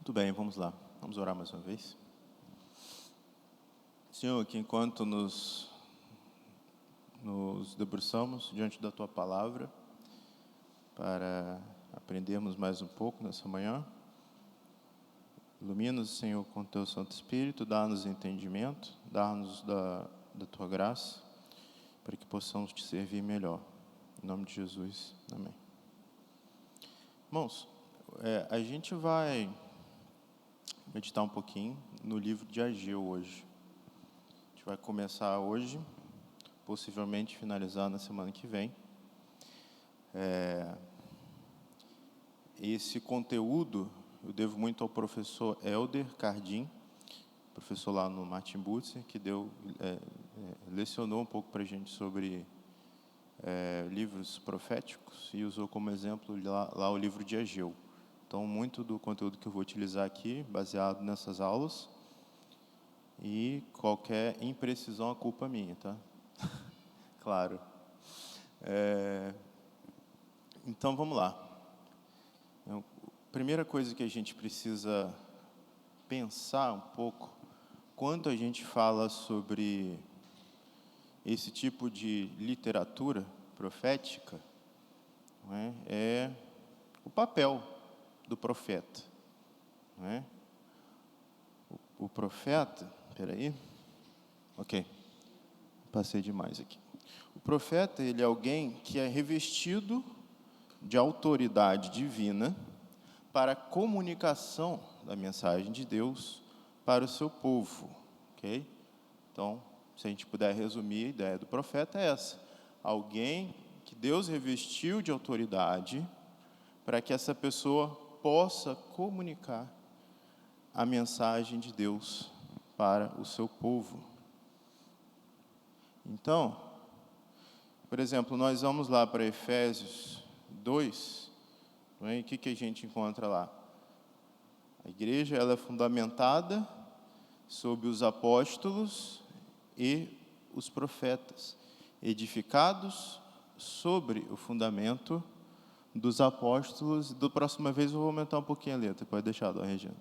Muito bem, vamos lá. Vamos orar mais uma vez. Senhor, que enquanto nos debruçamos diante da Tua Palavra para aprendermos mais um pouco nessa manhã, ilumina-nos, Senhor, com Teu Santo Espírito, dá-nos entendimento, dá-nos da Tua graça, para que possamos Te servir melhor. Em nome de Jesus, amém. Irmãos, a gente vai meditar um pouquinho no livro de Ageu hoje. A gente vai começar hoje, possivelmente finalizar na semana que vem. Esse conteúdo eu devo muito ao professor Helder Cardim, professor lá no Martin Butzer, que lecionou um pouco para a gente sobre livros proféticos e usou como exemplo lá o livro de Ageu. Então, muito do conteúdo que eu vou utilizar aqui, baseado nessas aulas, e qualquer imprecisão, a culpa é minha, tá? Claro. Então, vamos lá. A primeira coisa que a gente precisa pensar um pouco, quando a gente fala sobre esse tipo de literatura profética, não é o papel do profeta. Não é? O profeta... Espera aí. Ok. Passei demais aqui. O profeta, ele é alguém que é revestido de autoridade divina para a comunicação da mensagem de Deus para o seu povo. Ok? Então, se a gente puder resumir, a ideia do profeta é essa. Alguém que Deus revestiu de autoridade para que essa pessoa possa comunicar a mensagem de Deus para o seu povo. Então, por exemplo, nós vamos lá para Efésios 2, não é? E o que a gente encontra lá? A igreja ela é fundamentada sob os apóstolos e os profetas, edificados sobre o fundamento dos apóstolos. Da próxima vez eu vou aumentar um pouquinho a letra, pode deixar, dona Regina.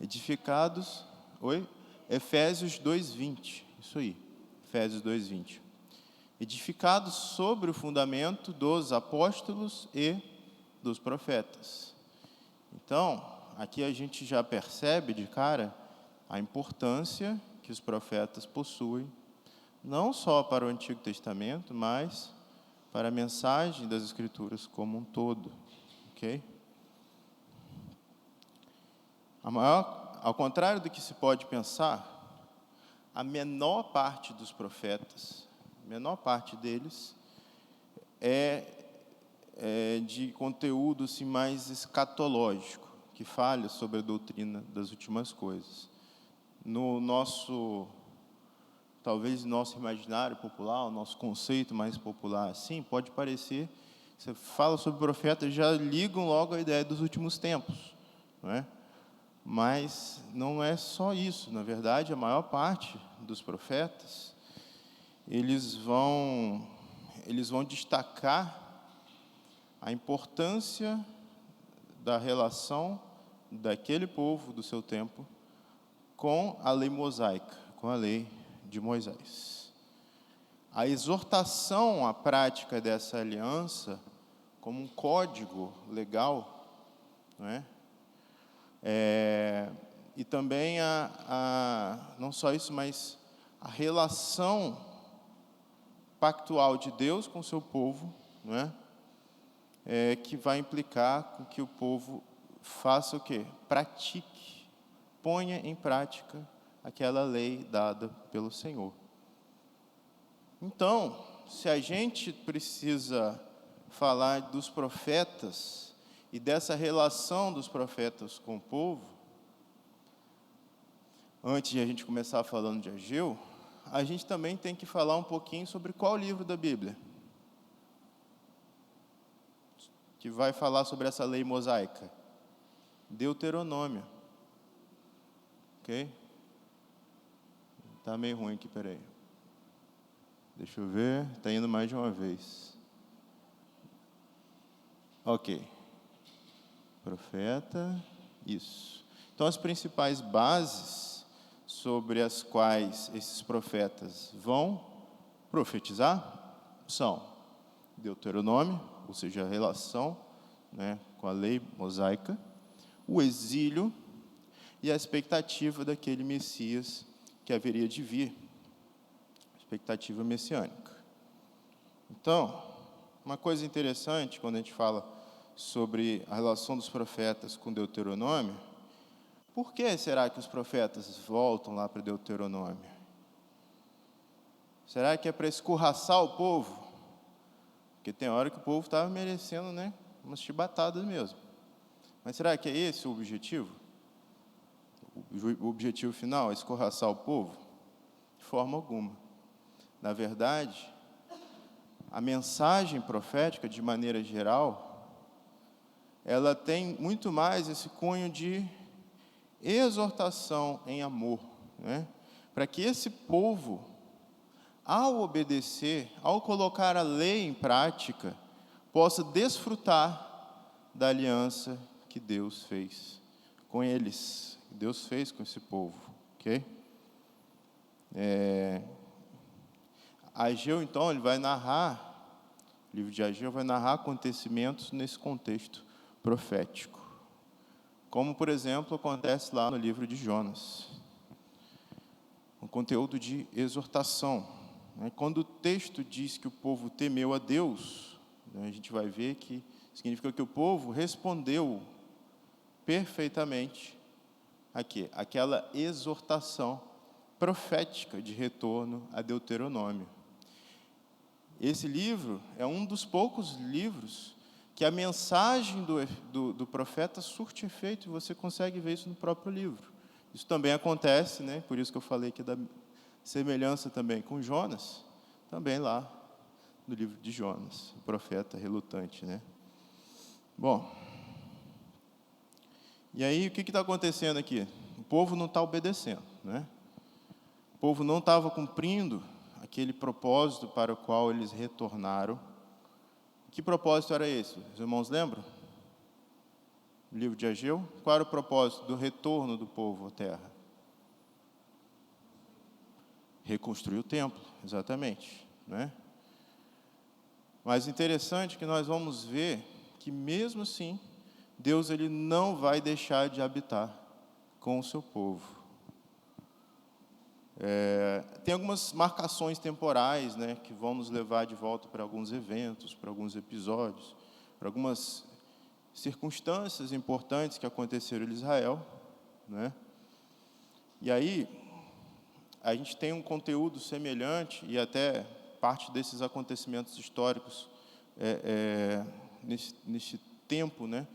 Edificados, Efésios 2:20, isso aí, Efésios 2:20. Edificados sobre o fundamento dos apóstolos e dos profetas. Então, aqui a gente já percebe de cara a importância que os profetas possuem, não só para o Antigo Testamento, mas para a mensagem das Escrituras como um todo. Ok? Ao contrário do que se pode pensar, a menor parte dos profetas, a menor parte deles, é de conteúdo assim, mais escatológico, que fala sobre a doutrina das últimas coisas. No nosso, talvez nosso imaginário popular, o nosso conceito mais popular, assim, pode parecer, você fala sobre profetas, já ligam logo a ideia dos últimos tempos, não é? Mas não é só isso. Na verdade, a maior parte dos profetas, eles vão destacar a importância da relação daquele povo do seu tempo com a lei mosaica, com a lei de Moisés. A exortação à prática dessa aliança como um código legal, não é? E também não só isso, mas a relação pactual de Deus com o seu povo, não é? Que vai implicar com que o povo faça o quê? Pratique, ponha em prática aquela lei dada pelo Senhor. Então, se a gente precisa falar dos profetas e dessa relação dos profetas com o povo, antes de a gente começar falando de Ageu, a gente também tem que falar um pouquinho sobre qual livro da Bíblia que vai falar sobre essa lei mosaica. Deuteronômio. Ok? Tá meio ruim aqui, peraí. Deixa eu ver, está indo mais de uma vez. Ok. Profeta, isso. Então, as principais bases sobre as quais esses profetas vão profetizar são Deuteronômio, ou seja, a relação, né, com a lei mosaica, o exílio e a expectativa daquele Messias que haveria de vir, expectativa messiânica. Então, uma coisa interessante quando a gente fala sobre a relação dos profetas com Deuteronômio, por que será que os profetas voltam lá para Deuteronômio? Será que é para escorraçar o povo? Porque tem hora que o povo estava merecendo, né, umas chibatadas mesmo. Mas será que é esse o objetivo? O objetivo final é escorraçar o povo? De forma alguma. Na verdade, a mensagem profética, de maneira geral, ela tem muito mais esse cunho de exortação em amor, né? Para que esse povo, ao obedecer, ao colocar a lei em prática, possa desfrutar da aliança que Deus fez com eles, que Deus fez com esse povo, ok? Ageu, então, ele vai narrar, o livro de Ageu vai narrar acontecimentos nesse contexto profético. Como, por exemplo, acontece lá no livro de Jonas. Um conteúdo de exortação. Quando o texto diz que o povo temeu a Deus, a gente vai ver que significa que o povo respondeu perfeitamente aquela exortação profética de retorno a Deuteronômio. Esse livro é um dos poucos livros que a mensagem do profeta surte efeito, e você consegue ver isso no próprio livro. Isso também acontece, né? Por isso que eu falei aqui da semelhança também com Jonas, também lá no livro de Jonas, o profeta relutante, né? Bom, e aí o que está acontecendo aqui? O povo não está obedecendo, né? O povo não estava cumprindo aquele propósito para o qual eles retornaram. Que propósito era esse? Os irmãos lembram? No livro de Ageu, qual era o propósito do retorno do povo à terra? Reconstruir o templo, exatamente, né? Mas interessante que nós vamos ver que mesmo assim, Deus ele não vai deixar de habitar com o seu povo. Tem algumas marcações temporais, né, que vão nos levar de volta para alguns eventos, para alguns episódios, para algumas circunstâncias importantes que aconteceram em Israel, né? E aí a gente tem um conteúdo semelhante e até parte desses acontecimentos históricos nesse tempo, né,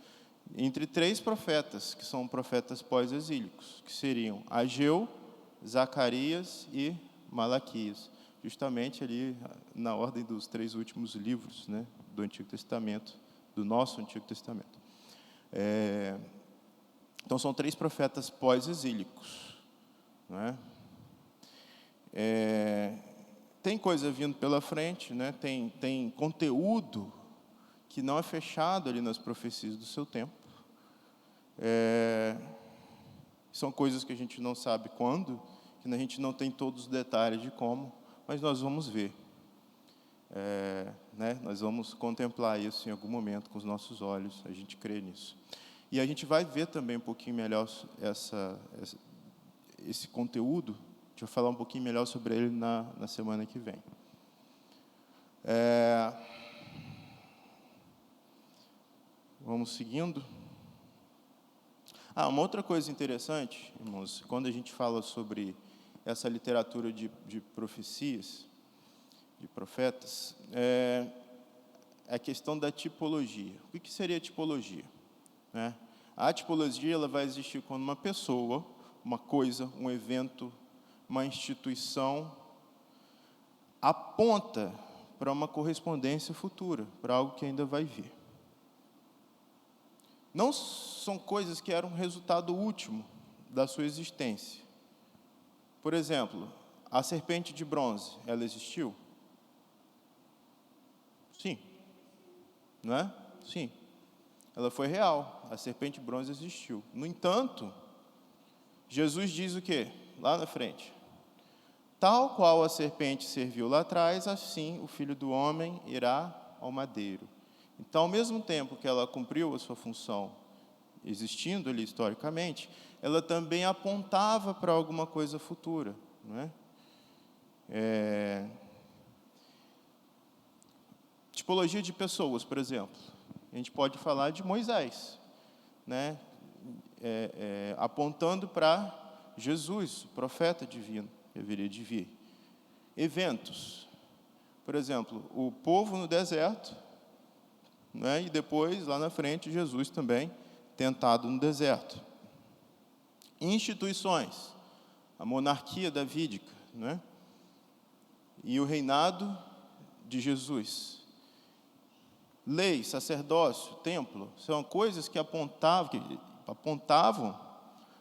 entre três profetas que são profetas pós-exílicos, que seriam Ageu, Zacarias e Malaquias, justamente ali na ordem dos três últimos livros, né, do Antigo Testamento, do nosso Antigo Testamento. Então, são três profetas pós-exílicos, né? Tem coisa vindo pela frente, né? Tem conteúdo que não é fechado ali nas profecias do seu tempo. São coisas que a gente não sabe quando, que a gente não tem todos os detalhes de como, mas nós vamos ver. Né? Nós vamos contemplar isso em algum momento com os nossos olhos, a gente crê nisso. E a gente vai ver também um pouquinho melhor esse conteúdo, deixa eu falar um pouquinho melhor sobre ele na semana que vem. Vamos seguindo. Uma outra coisa interessante, irmãos, quando a gente fala sobre essa literatura de profecias, de profetas, é a questão da tipologia. O que seria a tipologia? A tipologia ela vai existir quando uma pessoa, uma coisa, um evento, uma instituição aponta para uma correspondência futura, para algo que ainda vai vir. Não são coisas que eram resultado último da sua existência. Por exemplo, a serpente de bronze, ela existiu? Sim. Não é? Sim. Ela foi real. A serpente de bronze existiu. No entanto, Jesus diz o quê? Lá na frente. Tal qual a serpente serviu lá atrás, assim o Filho do Homem irá ao madeiro. Então, ao mesmo tempo que ela cumpriu a sua função, existindo ali historicamente, ela também apontava para alguma coisa futura, não é? Tipologia de pessoas, por exemplo. A gente pode falar de Moisés, né? Apontando para Jesus, o profeta divino, que haveria de vir. Eventos. Por exemplo, o povo no deserto, né? E depois, lá na frente, Jesus também tentado no deserto. Instituições. A monarquia davídica, né? E o reinado de Jesus. Lei, sacerdócio, templo, são coisas que apontavam,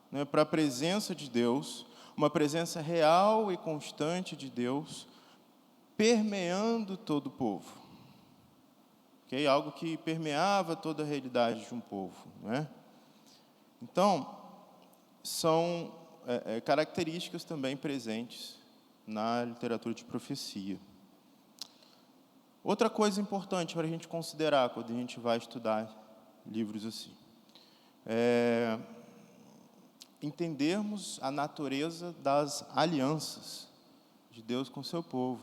né, para a presença de Deus, uma presença real e constante de Deus, permeando todo o povo. Okay? Algo que permeava toda a realidade de um povo. Né? Então, são características também presentes na literatura de profecia. Outra coisa importante para a gente considerar quando a gente vai estudar livros assim, é entendermos a natureza das alianças de Deus com o seu povo.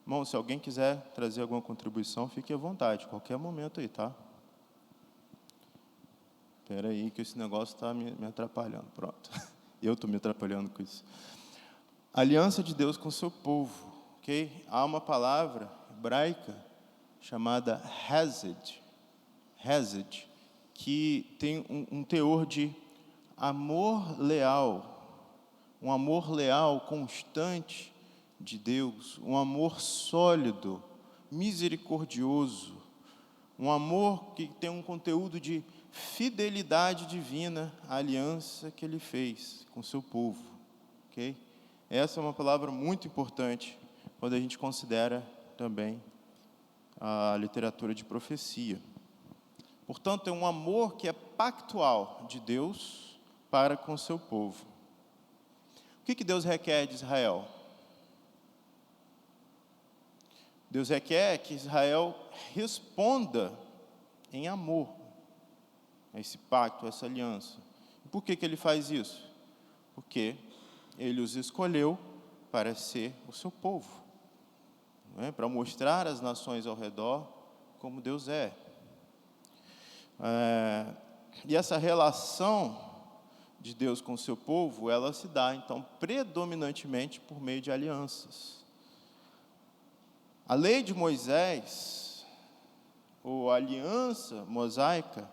Irmão, se alguém quiser trazer alguma contribuição, fique à vontade, qualquer momento aí, tá? Espera aí que esse negócio está me atrapalhando, pronto. Eu estou me atrapalhando com isso. Aliança de Deus com o seu povo, ok? Há uma palavra hebraica chamada hesed, que tem um teor de amor leal, um amor leal constante de Deus, um amor sólido, misericordioso, um amor que tem um conteúdo de fidelidade divina à aliança que Ele fez com o seu povo, ok? Essa é uma palavra muito importante quando a gente considera também a literatura de profecia. Portanto, é um amor que é pactual de Deus para com o seu povo. O que Deus requer de Israel? Deus requer que Israel responda em amor a esse pacto, a essa aliança. E por que Ele faz isso? Porque Ele os escolheu para ser o seu povo. Para mostrar às nações ao redor como Deus é. E essa relação de Deus com o seu povo, ela se dá, então, predominantemente por meio de alianças. A lei de Moisés, ou a aliança mosaica,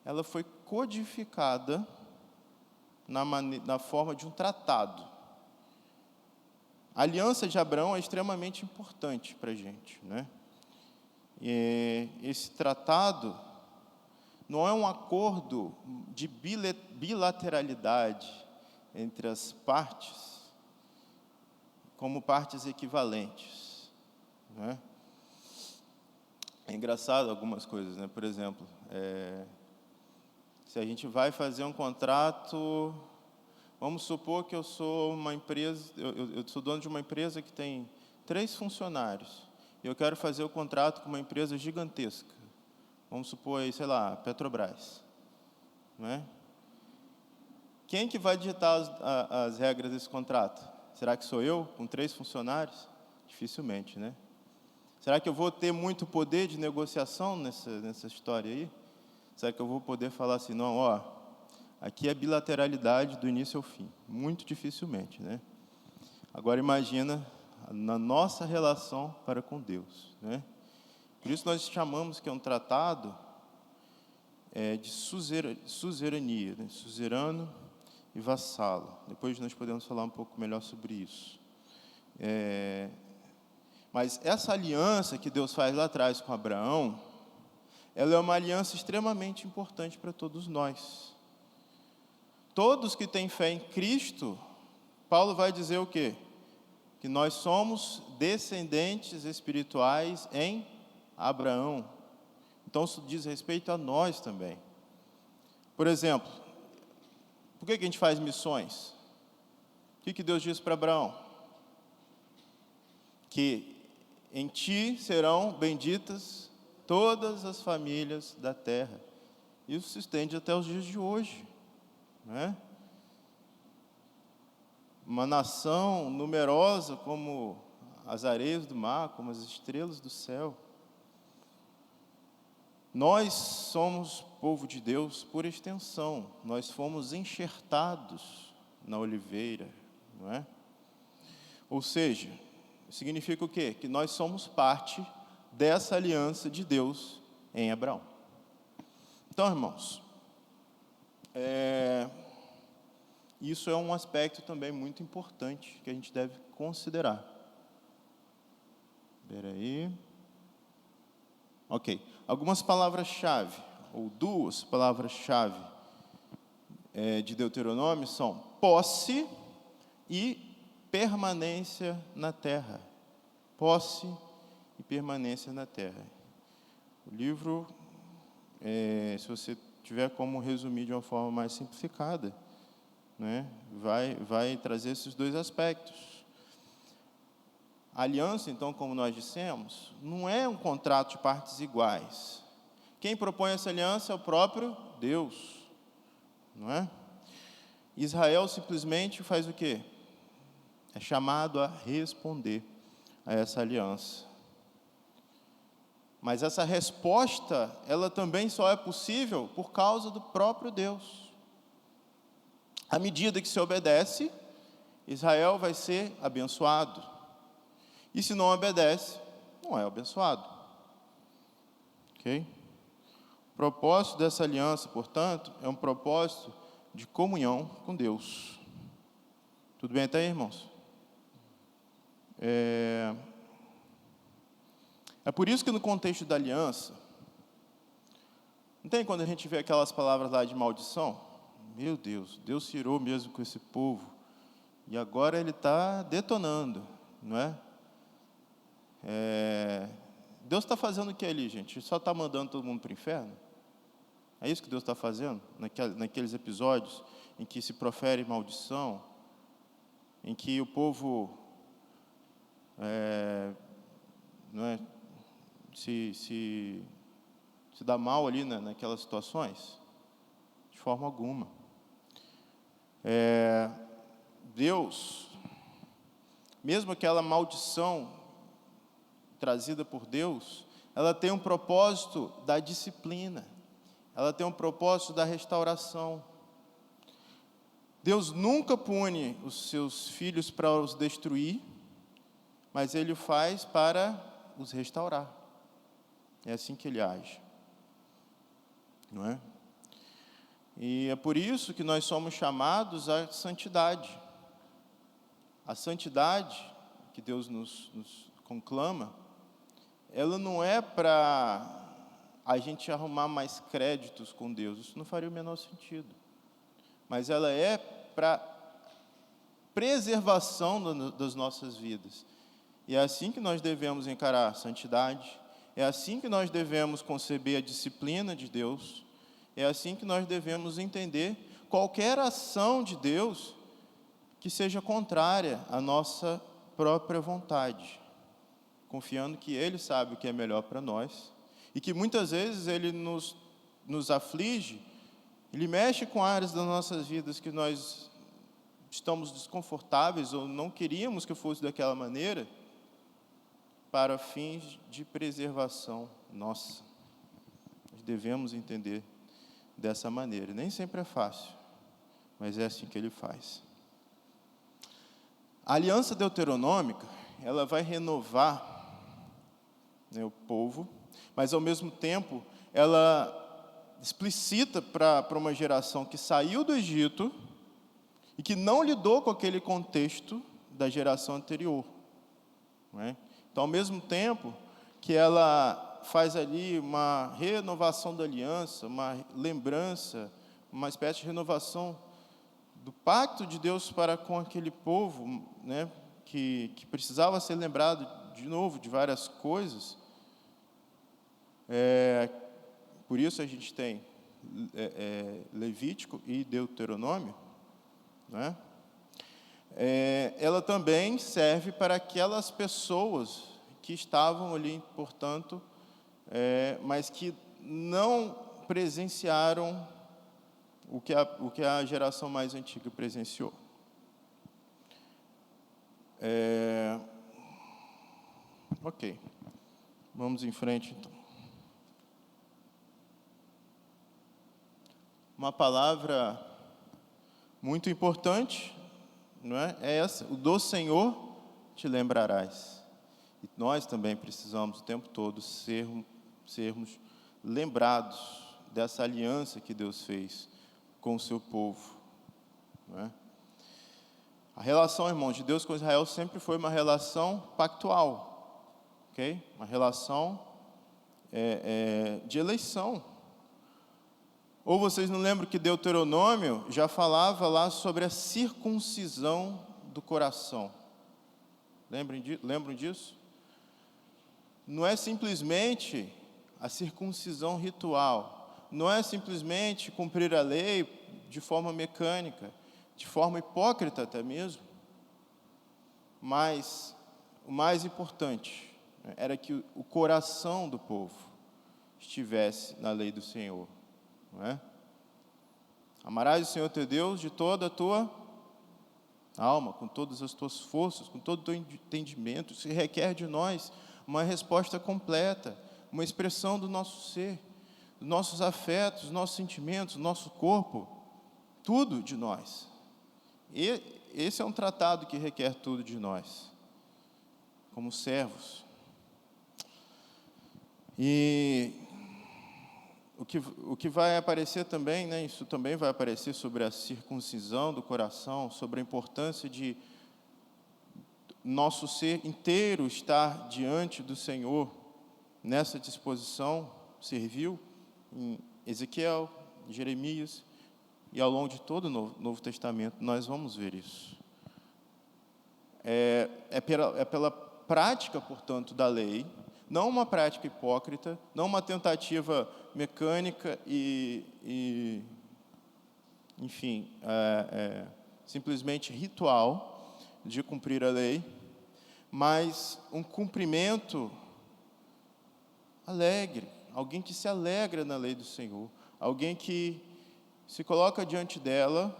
ela foi codificada na forma de um tratado. A aliança de Abraão é extremamente importante para a gente, né? E esse tratado não é um acordo de bilateralidade entre as partes, como partes equivalentes, né? É engraçado algumas coisas, né? Por exemplo, se a gente vai fazer um contrato. Vamos supor que eu sou uma empresa, eu sou dono de uma empresa que tem 3 funcionários. E eu quero fazer o contrato com uma empresa gigantesca. Vamos supor aí, sei lá, Petrobras. Não é? Quem que vai digitar as regras desse contrato? Será que sou eu, com 3 funcionários? Dificilmente, né? Será que eu vou ter muito poder de negociação nessa história aí? Será que eu vou poder falar assim, não, aqui é bilateralidade do início ao fim? Muito dificilmente, né? Agora imagina na nossa relação para com Deus, né? Por isso nós chamamos que é um tratado de suzerania, né? Suzerano e vassalo. Depois nós podemos falar um pouco melhor sobre isso. Mas essa aliança que Deus faz lá atrás com Abraão, ela é uma aliança extremamente importante para todos nós. Todos que têm fé em Cristo, Paulo vai dizer o quê? Que nós somos descendentes espirituais em Abraão. Então, isso diz respeito a nós também. Por exemplo, Por que a gente faz missões? O que Deus disse para Abraão? Que em ti serão benditas todas as famílias da terra. Isso se estende até os dias de hoje, né? Uma nação numerosa como as areias do mar, como as estrelas do céu. Nós somos povo de Deus por extensão. Nós fomos enxertados na oliveira, não é? Ou seja, significa o quê? Que nós somos parte dessa aliança de Deus em Abraão. Então, irmãos, isso é um aspecto também muito importante que a gente deve considerar. Espera aí. Ok. Algumas palavras-chave, ou duas palavras-chave de Deuteronômio são posse e permanência na terra. Posse e permanência na terra. O livro, se você tiver como resumir de uma forma mais simplificada, né, vai trazer esses dois aspectos. A aliança, então, como nós dissemos, não é um contrato de partes iguais. Quem propõe essa aliança é o próprio Deus, não é? Israel simplesmente faz o quê? É chamado a responder a essa aliança. Mas essa resposta, ela também só é possível por causa do próprio Deus. À medida que se obedece, Israel vai ser abençoado. E se não obedece, não é abençoado. Ok? O propósito dessa aliança, portanto, é um propósito de comunhão com Deus. Tudo bem até aí, irmãos? É por isso que no contexto da aliança, não tem quando a gente vê aquelas palavras lá de maldição? Meu Deus, Deus tirou mesmo com esse povo, e agora Ele está detonando, não é? Deus está fazendo o que ali, gente? Ele só está mandando todo mundo para o inferno? É isso que Deus está fazendo? Naqueles episódios em que se profere maldição, em que o povo não é, se dá mal ali naquelas situações? De forma alguma. Deus, mesmo aquela maldição trazida por Deus, ela tem um propósito da disciplina, ela tem um propósito da restauração. Deus nunca pune os seus filhos para os destruir, mas Ele o faz para os restaurar. É assim que Ele age, não é? E é por isso que nós somos chamados à santidade. A santidade que Deus nos conclama, ela não é para a gente arrumar mais créditos com Deus, isso não faria o menor sentido. Mas ela é para preservação das nossas vidas. E é assim que nós devemos encarar a santidade, é assim que nós devemos conceber a disciplina de Deus, é assim que nós devemos entender qualquer ação de Deus que seja contrária à nossa própria vontade, confiando que Ele sabe o que é melhor para nós, e que muitas vezes Ele nos aflige, Ele mexe com áreas das nossas vidas que nós estamos desconfortáveis ou não queríamos que fosse daquela maneira, para fins de preservação nossa. Nós devemos entender dessa maneira. Nem sempre é fácil, mas é assim que Ele faz. A aliança deuteronômica, ela vai renovar, né, o povo, mas ao mesmo tempo ela explicita para uma geração que saiu do Egito e que não lidou com aquele contexto da geração anterior, não é? Então, ao mesmo tempo que ela faz ali uma renovação da aliança, uma lembrança, uma espécie de renovação do pacto de Deus para com aquele povo, né, que precisava ser lembrado de novo de várias coisas. Por isso a gente tem Levítico e Deuteronômio, né? Ela também serve para aquelas pessoas que estavam ali, portanto, mas que não presenciaram o que a geração mais antiga presenciou. Ok, vamos em frente então. Uma palavra muito importante, não é? É essa: o do Senhor te lembrarás. E nós também precisamos o tempo todo sermos lembrados dessa aliança que Deus fez com o seu povo, não é? A relação, irmãos, de Deus com Israel sempre foi uma relação pactual, ok? Uma relação de eleição. Ou vocês não lembram que Deuteronômio já falava lá sobre a circuncisão do coração? Lembram disso? Não é simplesmente a circuncisão ritual, não é simplesmente cumprir a lei de forma mecânica, de forma hipócrita até mesmo, mas o mais importante era que o coração do povo estivesse na lei do Senhor, não é? Amarás o Senhor teu Deus de toda a tua alma, com todas as tuas forças, com todo o teu entendimento. Isso requer de nós uma resposta completa, uma expressão do nosso ser, dos nossos afetos, dos nossos sentimentos, do nosso corpo, tudo de nós. E esse é um tratado que requer tudo de nós, como servos. E o que vai aparecer também, né, isso também vai aparecer sobre a circuncisão do coração, sobre a importância de nosso ser inteiro estar diante do Senhor nessa disposição servil, em Ezequiel, em Jeremias, e ao longo de todo o Novo Testamento nós vamos ver isso. É pela prática, portanto, da lei, não uma prática hipócrita, não uma tentativa mecânica enfim, simplesmente ritual de cumprir a lei, mas um cumprimento alegre, alguém que se alegra na lei do Senhor, alguém que se coloca diante dela,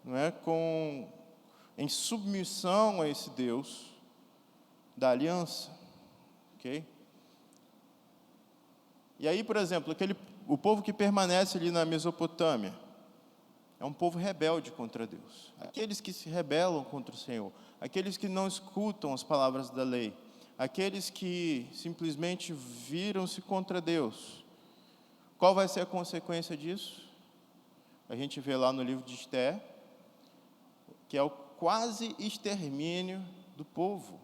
não é, em submissão a esse Deus da aliança, ok? E aí, por exemplo, o povo que permanece ali na Mesopotâmia é um povo rebelde contra Deus. Aqueles que se rebelam contra o Senhor, aqueles que não escutam as palavras da lei, aqueles que simplesmente viram-se contra Deus. Qual vai ser a consequência disso? A gente vê lá no livro de Esther, que é o quase extermínio do povo.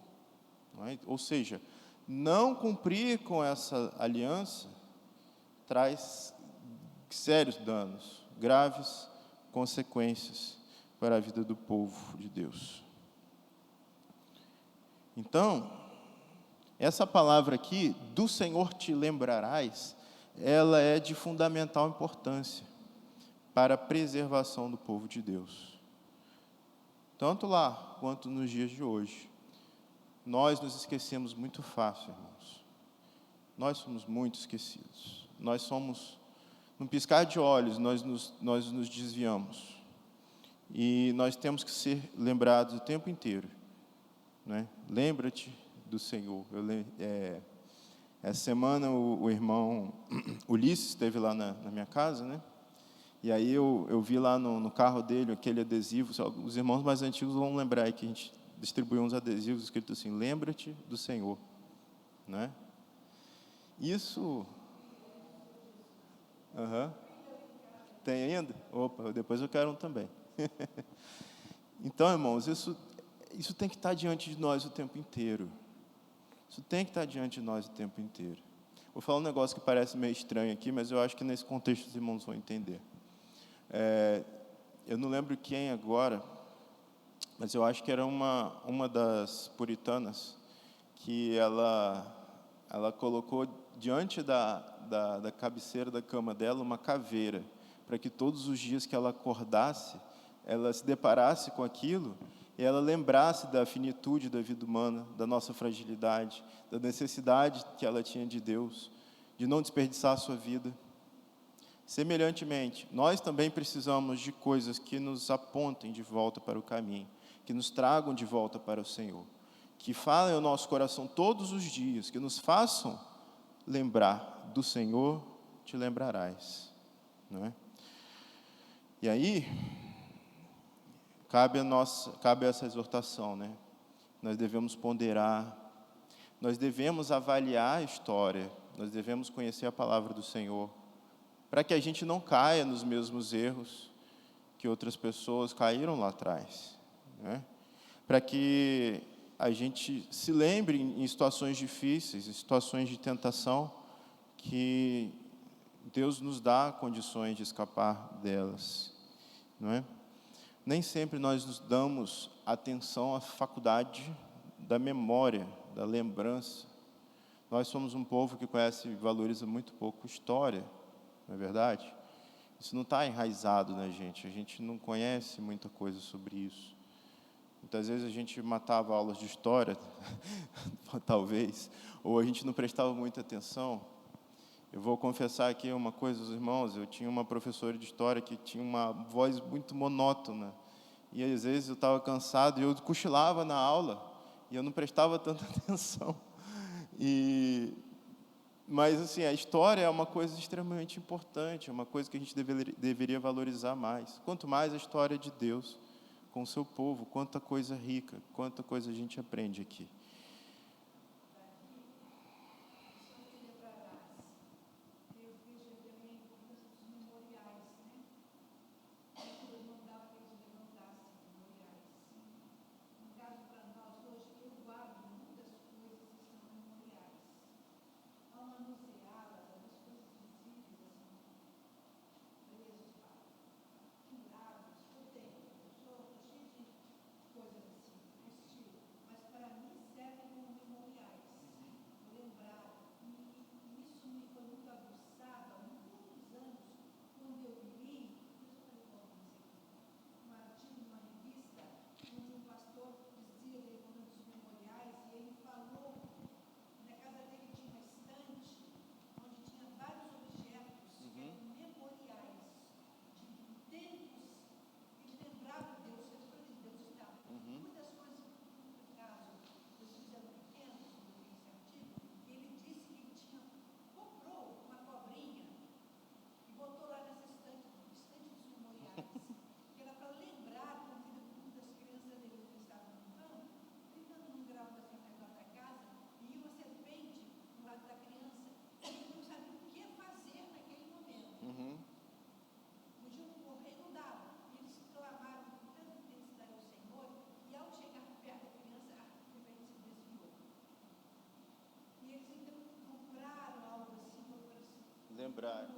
Não é? Ou seja, não cumprir com essa aliança traz sérios danos, graves consequências para a vida do povo de Deus. Então, essa palavra aqui, do Senhor te lembrarás, ela é de fundamental importância para a preservação do povo de Deus. Tanto lá quanto nos dias de hoje. Nós nos esquecemos muito fácil, irmãos. Nós somos muito esquecidos. Nós somos, num piscar de olhos, nós nos desviamos. E nós temos que ser lembrados o tempo inteiro, né? Lembra-te do Senhor. Essa semana o irmão Ulisses esteve lá na minha casa, né? E aí eu vi lá no carro dele aquele adesivo. Os irmãos mais antigos vão lembrar aí que a gente distribuiu uns adesivos escrito assim: lembra-te do Senhor, né? Isso. Tem ainda? Opa, depois eu quero um também. Então, irmãos, isso tem que estar diante de nós o tempo inteiro. Isso tem que estar diante de nós o tempo inteiro. Vou falar um negócio que parece meio estranho aqui, mas eu acho que nesse contexto os irmãos vão entender. Eu não lembro quem agora, mas eu acho que era uma das puritanas que ela colocou diante da cabeceira da cama dela uma caveira, para que todos os dias que ela acordasse, ela se deparasse com aquilo e ela lembrasse da finitude da vida humana, da nossa fragilidade, da necessidade que ela tinha de Deus, de não desperdiçar a sua vida. Semelhantemente, nós também precisamos de coisas que nos apontem de volta para o caminho, que nos tragam de volta para o Senhor, que falem ao nosso coração todos os dias, que nos façam lembrar do Senhor, te lembrarás, não é? E aí cabe essa exortação, né? Nós devemos ponderar, nós devemos avaliar a história, nós devemos conhecer a palavra do Senhor, para que a gente não caia nos mesmos erros que outras pessoas caíram lá atrás, né? Para que a gente se lembre em situações difíceis, em situações de tentação, que Deus nos dá condições de escapar delas, não é? Nem sempre nós nos damos atenção à faculdade da memória, da lembrança. Nós somos um povo que conhece e valoriza muito pouco história, não é verdade? Isso não está enraizado na gente, a gente não conhece muita coisa sobre isso. Muitas vezes a gente matava aulas de história, talvez, ou a gente não prestava muita atenção. Eu vou confessar aqui uma coisa aos irmãos, eu tinha uma professora de história que tinha uma voz muito monótona, e às vezes eu estava cansado e eu cochilava na aula, e eu não prestava tanta atenção. Mas assim, a história é uma coisa extremamente importante, é uma coisa que a gente deveria valorizar mais. Quanto mais a história de Deus com o seu povo, quanta coisa rica, quanta coisa a gente aprende aqui. Lembrar.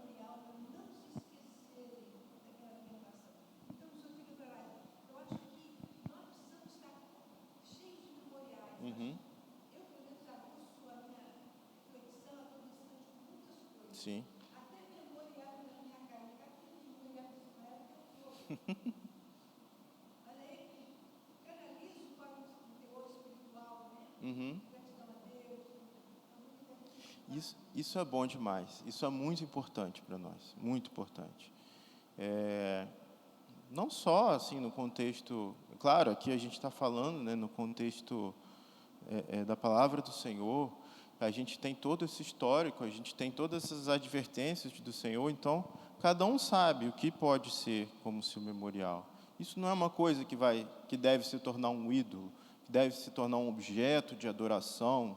Sim. Isso é bom demais. Isso é muito importante para nós, muito importante. Não só assim no contexto, claro, aqui a gente está falando, né, no contexto da palavra do Senhor. A gente tem todo esse histórico, a gente tem todas essas advertências do Senhor. Então, cada um sabe o que pode ser como seu memorial. Isso não é uma coisa que deve se tornar um ídolo, que deve se tornar um objeto de adoração,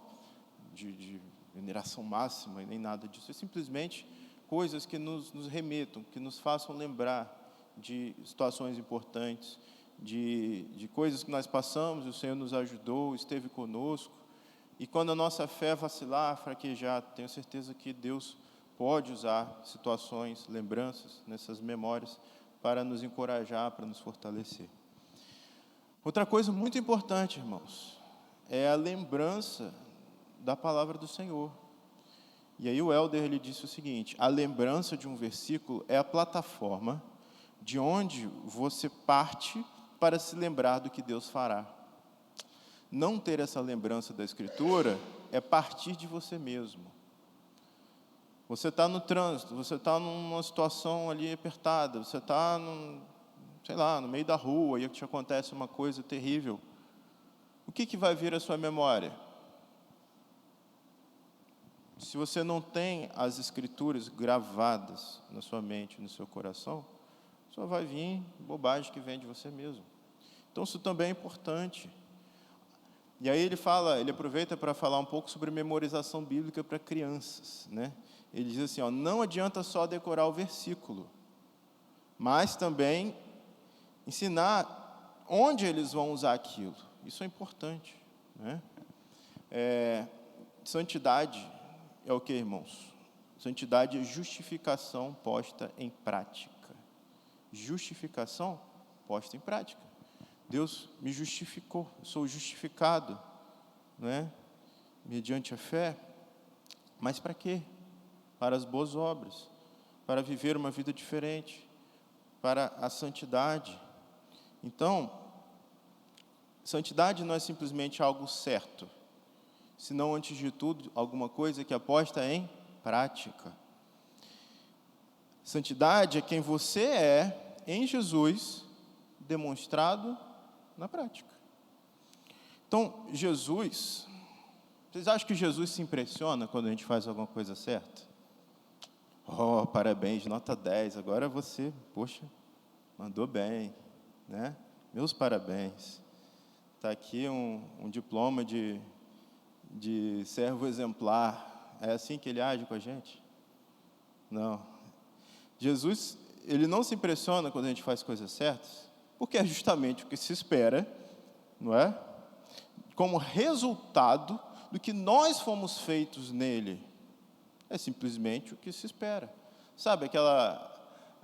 de veneração máxima, e nem nada disso. É simplesmente coisas que nos remetam, que nos façam lembrar de situações importantes, de coisas que nós passamos, o Senhor nos ajudou, esteve conosco. E quando a nossa fé vacilar, fraquejar, tenho certeza que Deus pode usar situações, lembranças, nessas memórias, para nos encorajar, para nos fortalecer. Outra coisa muito importante, irmãos, é a lembrança da palavra do Senhor. E aí o Helder ele disse o seguinte: a lembrança de um versículo é a plataforma de onde você parte para se lembrar do que Deus fará. Não ter essa lembrança da Escritura é partir de você mesmo. Você está no trânsito, você está numa situação ali apertada, você está, no meio da rua e te acontece uma coisa terrível. O que vai vir à sua memória? Se você não tem as Escrituras gravadas na sua mente, no seu coração, só vai vir bobagem que vem de você mesmo. Então, isso também é importante. E aí ele aproveita para falar um pouco sobre memorização bíblica para crianças, né? Ele diz assim, não adianta só decorar o versículo, mas também ensinar onde eles vão usar aquilo. Isso é importante, né? Santidade é o que, irmãos? Santidade é justificação posta em prática. Justificação posta em prática. Deus me justificou, eu sou justificado, né? Mediante a fé. Mas para quê? Para as boas obras, para viver uma vida diferente, para a santidade. Então, santidade não é simplesmente algo certo, senão, antes de tudo, alguma coisa que aposta em prática. Santidade é quem você é em Jesus, demonstrado na prática. Então, vocês acham que Jesus se impressiona quando a gente faz alguma coisa certa? Oh, parabéns, nota 10, agora você, poxa, mandou bem, né? Meus parabéns. Está aqui um diploma de servo exemplar. É assim que ele age com a gente? Não. Jesus, ele não se impressiona quando a gente faz coisas certas, porque é justamente o que se espera, não é? Como resultado do que nós fomos feitos nele. É simplesmente o que se espera. Sabe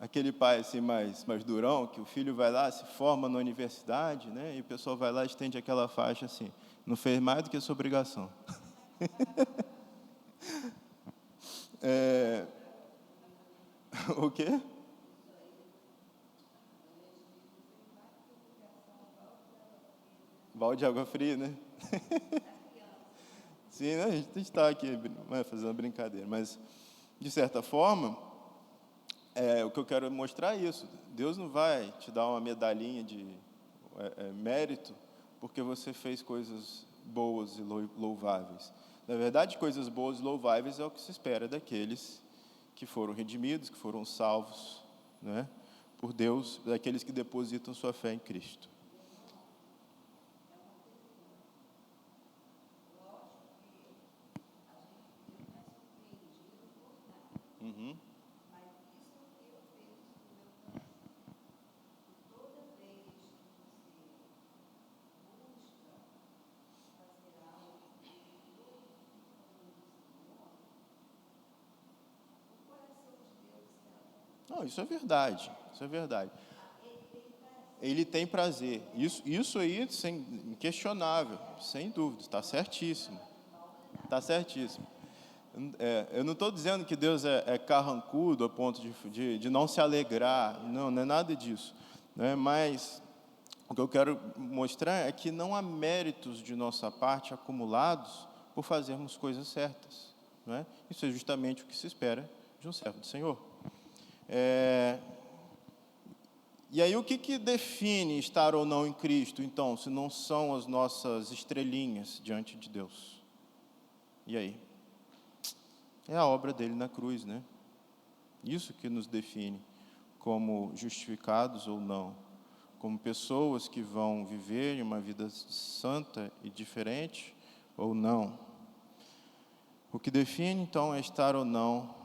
aquele pai assim mais durão, que o filho vai lá, se forma na universidade, né? E o pessoal vai lá e estende aquela faixa assim, não fez mais do que a sua obrigação. O quê? Balde de água fria, né? Sim, né? A gente está aqui fazendo uma brincadeira, mas, de certa forma, o que eu quero mostrar é isso. Deus não vai te dar uma medalhinha de mérito porque você fez coisas boas e louváveis. Na verdade, coisas boas e louváveis é o que se espera daqueles que foram redimidos, que foram salvos, né, por Deus, daqueles que depositam sua fé em Cristo. Uhum. Não, isso é verdade, isso é verdade. Ele tem prazer. Isso aí, inquestionável, sem dúvida, está certíssimo. Está certíssimo. Eu não estou dizendo que Deus é carrancudo a ponto de não se alegrar, não é nada disso, né? Mas o que eu quero mostrar é que não há méritos de nossa parte acumulados por fazermos coisas certas, não é? Isso é justamente o que se espera de um servo do Senhor. E aí, o que define estar ou não em Cristo, então, se não são as nossas estrelinhas diante de Deus? E aí? É a obra dele na cruz, né? Isso que nos define como justificados ou não, como pessoas que vão viver uma vida santa e diferente ou não. O que define, então, é estar ou não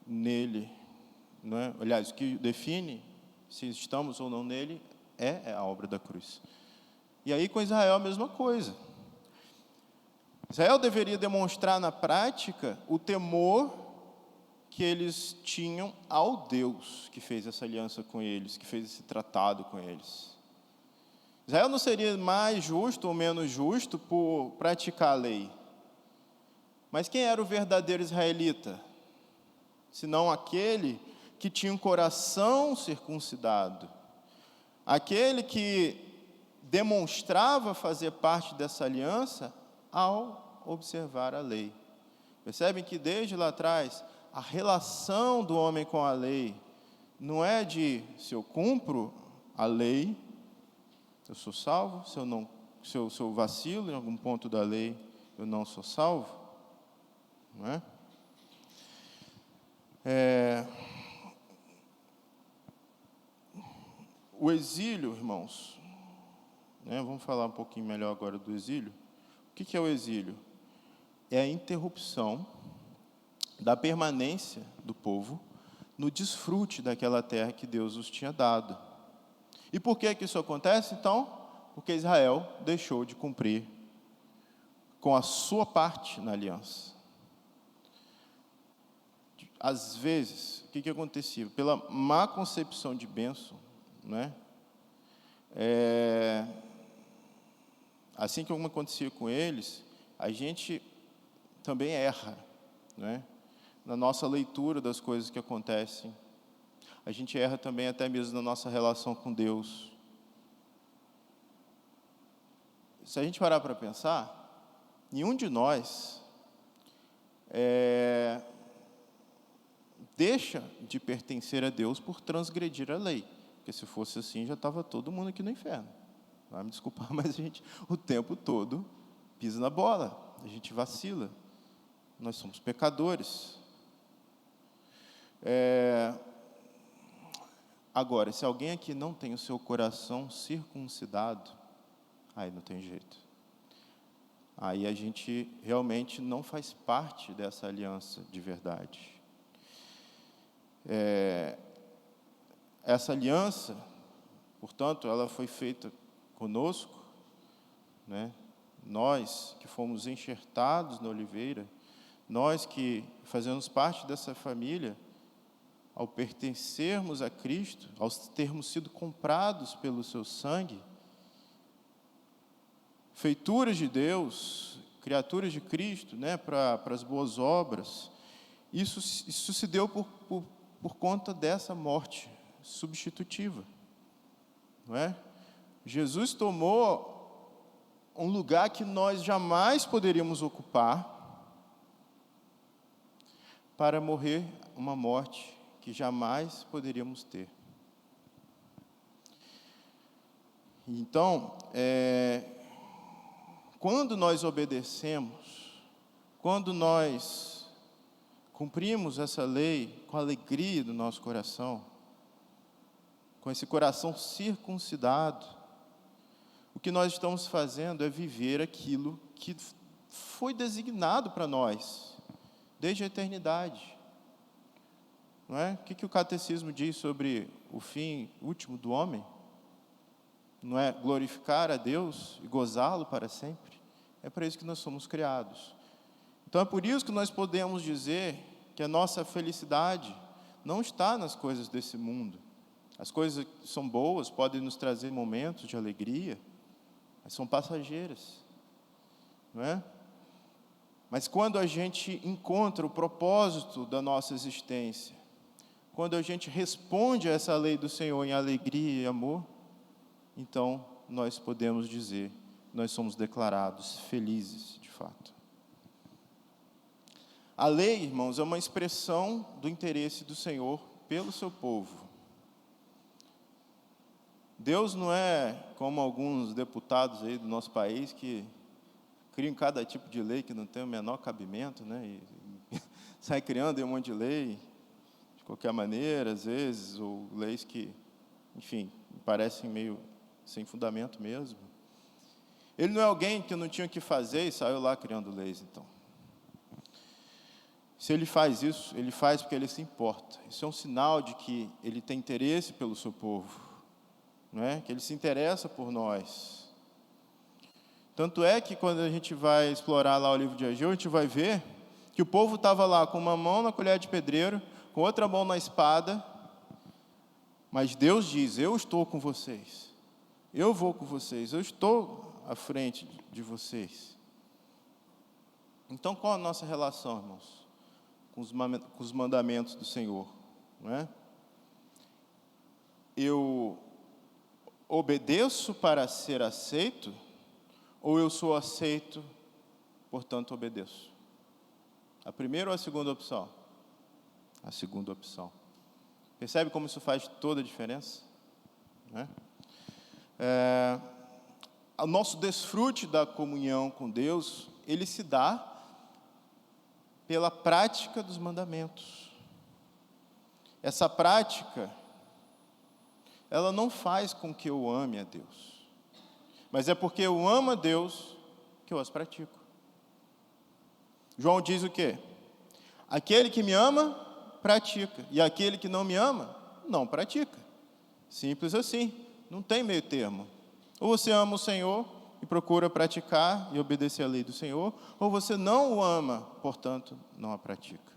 nele, não é? Aliás, o que define se estamos ou não nele é a obra da cruz. E aí, com Israel, a mesma coisa. Israel deveria demonstrar na prática o temor que eles tinham ao Deus que fez essa aliança com eles, que fez esse tratado com eles. Israel não seria mais justo ou menos justo por praticar a lei. Mas quem era o verdadeiro israelita? Senão aquele que tinha um coração circuncidado, aquele que demonstrava fazer parte dessa aliança ao observar a lei. Percebem que desde lá atrás, a relação do homem com a lei não é de se eu cumpro a lei, eu sou salvo, se eu vacilo em algum ponto da lei, eu não sou salvo, não é? O exílio, irmãos, né? Vamos falar um pouquinho melhor agora do exílio. O que é o exílio? É a interrupção da permanência do povo no desfrute daquela terra que Deus os tinha dado. E por que isso acontece, então? Porque Israel deixou de cumprir com a sua parte na aliança. Às vezes, o que acontecia? Pela má concepção de bênção, né? Assim como acontecia com eles, a gente também erra, né? Na nossa leitura das coisas que acontecem. A gente erra também até mesmo na nossa relação com Deus. Se a gente parar para pensar, nenhum de nós deixa de pertencer a Deus por transgredir a lei. Porque se fosse assim, já estava todo mundo aqui no inferno. Vai me desculpar, mas a gente o tempo todo pisa na bola, a gente vacila. Nós somos pecadores. Agora, se alguém aqui não tem o seu coração circuncidado, aí não tem jeito. Aí a gente realmente não faz parte dessa aliança de verdade. Essa aliança, portanto, ela foi feita conosco, né? Nós que fomos enxertados na oliveira, nós que fazemos parte dessa família, ao pertencermos a Cristo, ao termos sido comprados pelo seu sangue, feituras de Deus, criaturas de Cristo, né, para as boas obras, isso se deu por conta dessa morte substitutiva, não é? Jesus tomou um lugar que nós jamais poderíamos ocupar para morrer uma morte que jamais poderíamos ter. Então, quando nós obedecemos, quando nós cumprimos essa lei com a alegria do nosso coração, com esse coração circuncidado, o que nós estamos fazendo é viver aquilo que foi designado para nós, desde a eternidade. Não é? O que o catecismo diz sobre o fim último do homem? Não é glorificar a Deus e gozá-lo para sempre? É para isso que nós somos criados. Então é por isso que nós podemos dizer que a nossa felicidade não está nas coisas desse mundo. As coisas que são boas, podem nos trazer momentos de alegria, mas são passageiras, não é? Mas quando a gente encontra o propósito da nossa existência, quando a gente responde a essa lei do Senhor em alegria e amor, então nós podemos dizer, nós somos declarados felizes de fato. A lei, irmãos, é uma expressão do interesse do Senhor pelo seu povo. Deus não é como alguns deputados aí do nosso país que criam cada tipo de lei que não tem o menor cabimento, né? E sai criando um monte de lei de qualquer maneira, às vezes, ou leis que, enfim, parecem meio sem fundamento mesmo. Ele não é alguém que não tinha o que fazer e saiu lá criando leis, então. Se ele faz isso, ele faz porque ele se importa. Isso é um sinal de que ele tem interesse pelo seu povo, não é? Que ele se interessa por nós. Tanto é que quando a gente vai explorar lá o livro de Ageu, a gente vai ver que o povo estava lá com uma mão na colher de pedreiro, com outra mão na espada, mas Deus diz, eu estou com vocês, eu vou com vocês, eu estou à frente de vocês. Então qual a nossa relação, irmãos, com os mandamentos do Senhor, não é? eu obedeço para ser aceito, ou eu sou aceito, portanto obedeço? A primeira ou a segunda opção? A segunda opção. Percebe como isso faz toda a diferença? Né? O nosso desfrute da comunhão com Deus, ele se dá pela prática dos mandamentos. Essa prática, ela não faz com que eu ame a Deus, mas é porque eu amo a Deus que eu as pratico. João diz o quê? Aquele que me ama, pratica, e aquele que não me ama, não pratica. Simples assim, não tem meio termo. Ou você ama o Senhor e procura praticar e obedecer a lei do Senhor, ou você não o ama, portanto, não a pratica.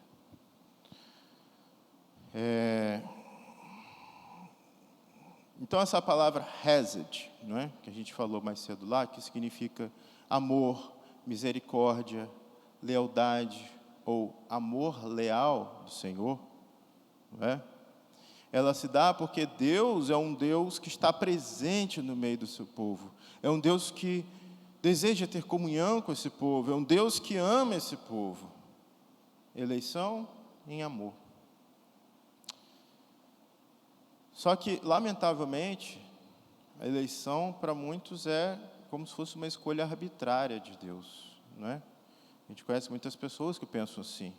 Então, essa palavra hesed, não é? Que a gente falou mais cedo lá, que significa amor, misericórdia, lealdade, ou amor leal do Senhor, não é? Ela se dá porque Deus é um Deus que está presente no meio do seu povo. É um Deus que deseja ter comunhão com esse povo. É um Deus que ama esse povo. Eleição em amor. Só que, lamentavelmente, a eleição para muitos é como se fosse uma escolha arbitrária de Deus, não é? A gente conhece muitas pessoas que pensam assim.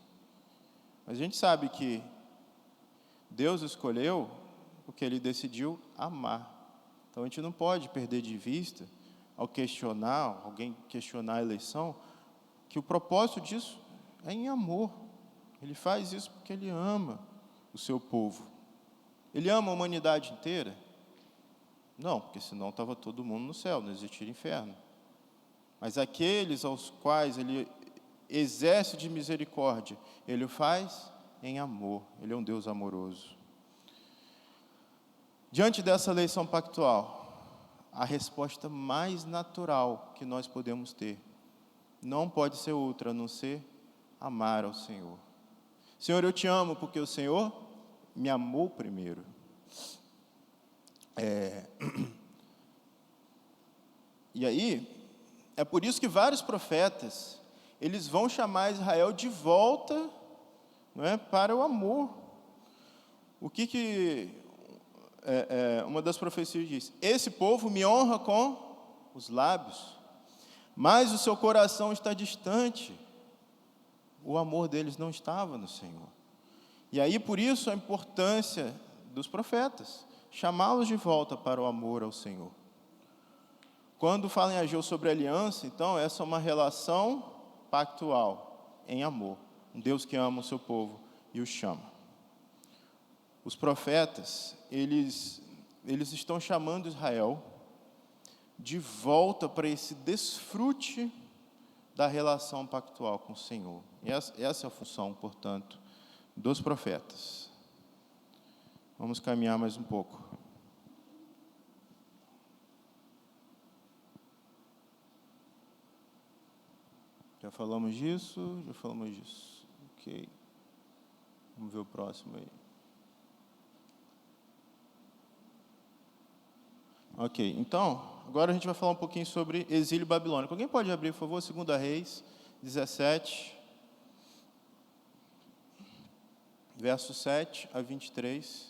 Mas a gente sabe que Deus escolheu porque Ele decidiu amar. Então a gente não pode perder de vista, ao questionar, alguém questionar a eleição, que o propósito disso é em amor. Ele faz isso porque Ele ama o seu povo. Ele ama a humanidade inteira? Não, porque senão estava todo mundo no céu, não existiria inferno. Mas aqueles aos quais Ele exerce de misericórdia, Ele o faz em amor. Ele é um Deus amoroso. Diante dessa eleição pactual, a resposta mais natural que nós podemos ter não pode ser outra a não ser amar ao Senhor. Senhor, eu te amo porque o Senhor me amou primeiro. E aí, é por isso que vários profetas, eles vão chamar Israel de volta, não é, para o amor. O que uma das profecias diz? Esse povo me honra com os lábios, mas o seu coração está distante. O amor deles não estava no Senhor. E aí, por isso, a importância dos profetas, chamá-los de volta para o amor ao Senhor. Quando fala em Ageu sobre aliança, então, essa é uma relação pactual, em amor. Um Deus que ama o seu povo e o chama. Os profetas, eles estão chamando Israel de volta para esse desfrute da relação pactual com o Senhor. E essa é a função, portanto, dos profetas. Vamos caminhar mais um pouco. Já falamos disso? Já falamos disso. Ok. Vamos ver o próximo aí. Ok, então, agora a gente vai falar um pouquinho sobre exílio babilônico. Alguém pode abrir, por favor, 2 Reis 17, verso 7 a 23.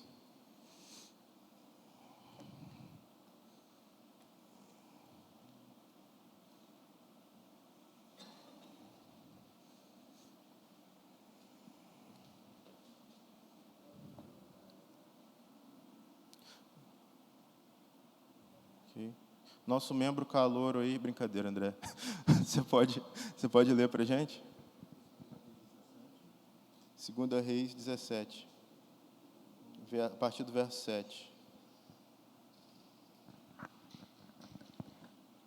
Nosso membro calouro aí, brincadeira, André. Você pode ler para a gente? 2 Reis 17, a partir do verso 7.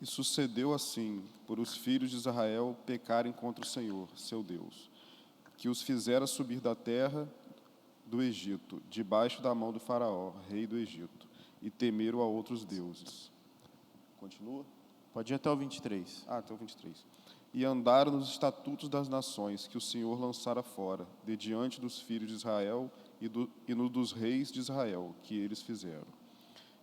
E sucedeu assim, por os filhos de Israel pecarem contra o Senhor, seu Deus, que os fizera subir da terra do Egito, debaixo da mão do faraó, rei do Egito, e temeram a outros deuses. Continua? Pode ir até o 23. Até o 23. E andaram nos estatutos das nações que o Senhor lançara fora, de diante dos filhos de Israel e no dos reis de Israel, que eles fizeram.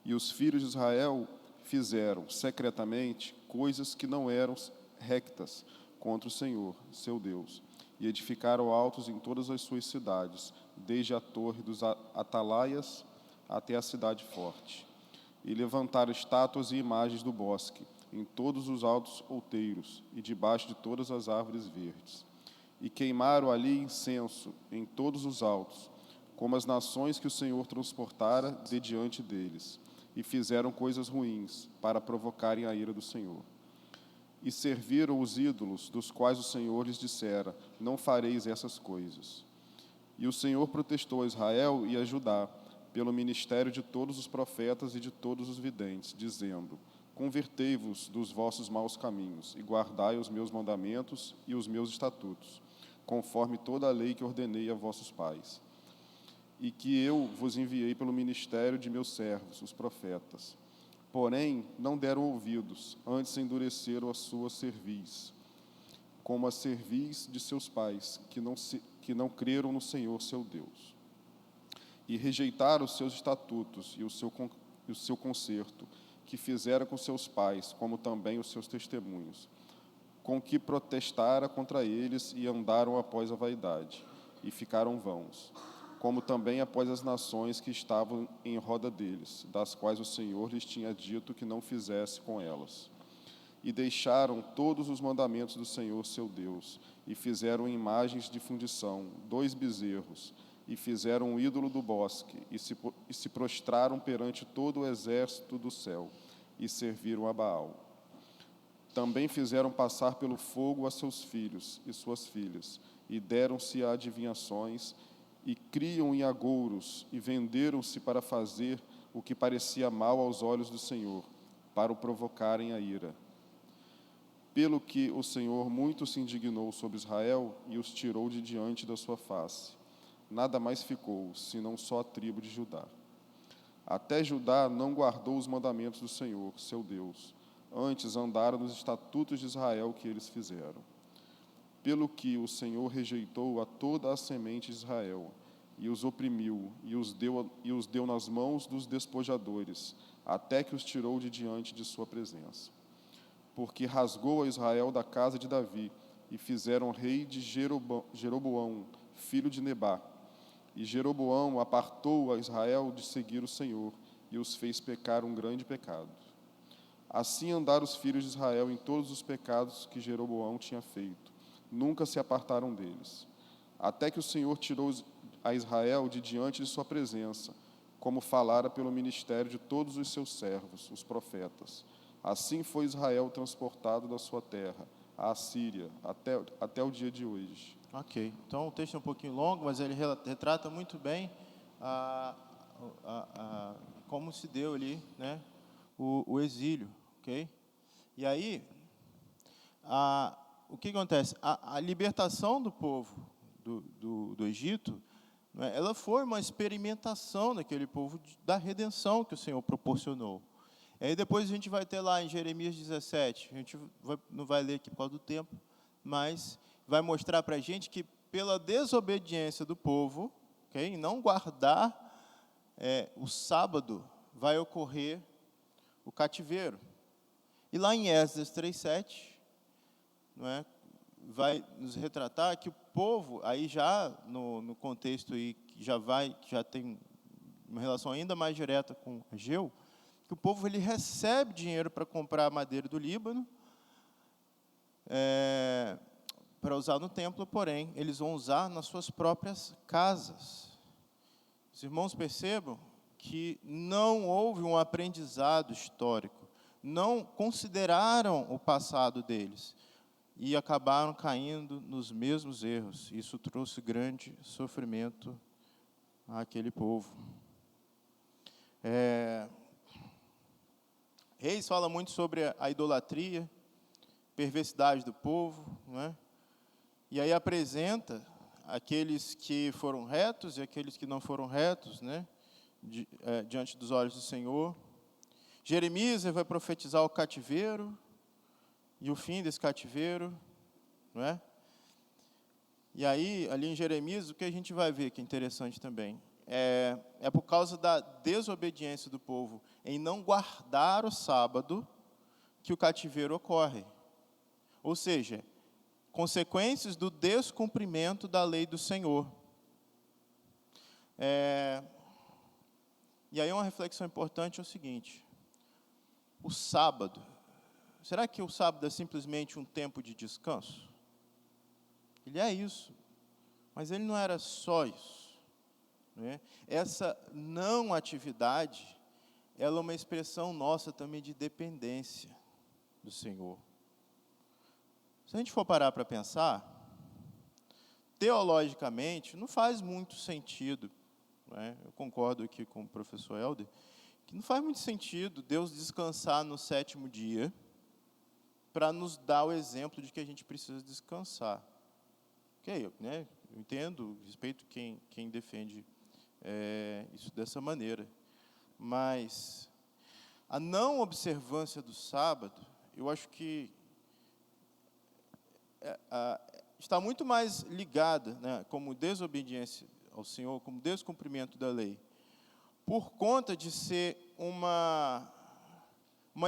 E os filhos de Israel fizeram secretamente coisas que não eram rectas contra o Senhor, seu Deus, e edificaram altos em todas as suas cidades, desde a torre dos atalaias até a cidade forte. E levantaram estátuas e imagens do bosque, em todos os altos outeiros e debaixo de todas as árvores verdes. E queimaram ali incenso em todos os altos, como as nações que o Senhor transportara de diante deles, e fizeram coisas ruins para provocarem a ira do Senhor. E serviram os ídolos, dos quais o Senhor lhes dissera: não fareis essas coisas. E o Senhor protestou a Israel e a Judá, pelo ministério de todos os profetas e de todos os videntes, dizendo: convertei-vos dos vossos maus caminhos, e guardai os meus mandamentos e os meus estatutos, conforme toda a lei que ordenei a vossos pais, e que eu vos enviei pelo ministério de meus servos, os profetas. Porém, não deram ouvidos, antes endureceram a sua cerviz, como a cerviz de seus pais, que não creram no Senhor seu Deus. E rejeitaram os seus estatutos e o seu concerto, que fizeram com seus pais, como também os seus testemunhos, com que protestara contra eles e andaram após a vaidade, e ficaram vãos, como também após as nações que estavam em roda deles, das quais o Senhor lhes tinha dito que não fizesse com elas. E deixaram todos os mandamentos do Senhor seu Deus, e fizeram imagens de fundição, 2 bezerros, e fizeram um ídolo do bosque, e se prostraram perante todo o exército do céu, e serviram a Baal. Também fizeram passar pelo fogo a seus filhos e suas filhas, e deram-se a adivinhações, e criam em agouros, e venderam-se para fazer o que parecia mal aos olhos do Senhor, para o provocarem a ira. Pelo que o Senhor muito se indignou sobre Israel, e os tirou de diante da sua face. Nada mais ficou, senão só a tribo de Judá. Até Judá não guardou os mandamentos do Senhor, seu Deus, antes andaram nos estatutos de Israel que eles fizeram. Pelo que o Senhor rejeitou a toda a semente de Israel, e os oprimiu, e os deu nas mãos dos despojadores, até que os tirou de diante de sua presença. Porque rasgou a Israel da casa de Davi, e fizeram rei de Jeroboão, filho de Nebá. E Jeroboão apartou a Israel de seguir o Senhor, e os fez pecar um grande pecado. Assim andaram os filhos de Israel em todos os pecados que Jeroboão tinha feito. Nunca se apartaram deles. Até que o Senhor tirou a Israel de diante de sua presença, como falara pelo ministério de todos os seus servos, os profetas. Assim foi Israel transportado da sua terra, a Assíria, até o dia de hoje. Ok, então o texto é um pouquinho longo, mas ele retrata muito bem como se deu ali, né, o exílio, ok? E aí, o que acontece? A libertação do povo do Egito, né, ela foi uma experimentação daquele povo da redenção que o Senhor proporcionou. E aí depois a gente vai ter lá em Jeremias 17, a gente não vai ler aqui por causa do tempo, mas vai mostrar para a gente que pela desobediência do povo, okay, em não guardar o sábado, vai ocorrer o cativeiro. E lá em Esdras 3:7, não é, vai nos retratar que o povo, aí já no contexto aí, que já tem uma relação ainda mais direta com Ageu, que o povo ele recebe dinheiro para comprar a madeira do Líbano, para usar no templo, porém, eles vão usar nas suas próprias casas. Os irmãos percebam que não houve um aprendizado histórico, não consideraram o passado deles e acabaram caindo nos mesmos erros. Isso trouxe grande sofrimento àquele povo. Reis fala muito sobre a idolatria, perversidade do povo, não é? E aí apresenta aqueles que foram retos e aqueles que não foram retos, né, diante dos olhos do Senhor. Jeremias vai profetizar o cativeiro e o fim desse cativeiro, não é? E aí, ali em Jeremias, o que a gente vai ver que é interessante também? é por causa da desobediência do povo em não guardar o sábado que o cativeiro ocorre. Ou seja, consequências do descumprimento da lei do Senhor. E aí uma reflexão importante é o seguinte: o sábado, será que o sábado é simplesmente um tempo de descanso? Ele é isso, mas ele não era só isso, né? Essa não atividade, ela é uma expressão nossa também de dependência do Senhor. Se a gente for parar para pensar, teologicamente, não faz muito sentido, né? Eu concordo aqui com o professor Helder, que não faz muito sentido Deus descansar no 7º dia para nos dar o exemplo de que a gente precisa descansar. Ok, né? Eu entendo, respeito quem defende isso dessa maneira, mas a não observância do sábado, eu acho que está muito mais ligada, né, como desobediência ao Senhor, como descumprimento da lei, por conta de ser uma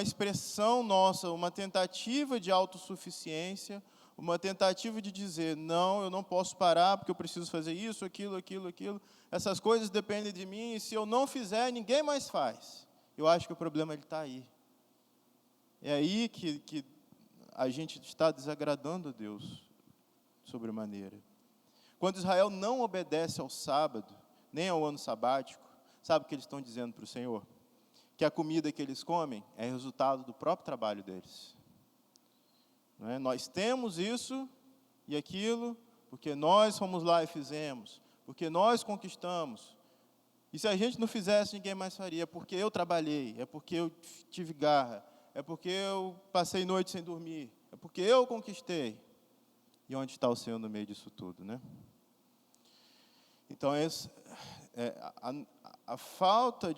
expressão nossa, uma tentativa de autossuficiência, uma tentativa de dizer, não, eu não posso parar porque eu preciso fazer isso, aquilo, essas coisas dependem de mim, e se eu não fizer, ninguém mais faz. Eu acho que o problema está aí. É aí que a gente está desagradando a Deus sobremaneira. Quando Israel não obedece ao sábado, nem ao ano sabático, sabe o que eles estão dizendo para o Senhor? Que a comida que eles comem é resultado do próprio trabalho deles. Não é? Nós temos isso e aquilo, porque nós fomos lá e fizemos, porque nós conquistamos. E se a gente não fizesse, ninguém mais faria, é porque eu trabalhei, é porque eu tive garra, é porque eu passei noite sem dormir, é porque eu conquistei. E onde está o Senhor no meio disso tudo, né? Então, a falta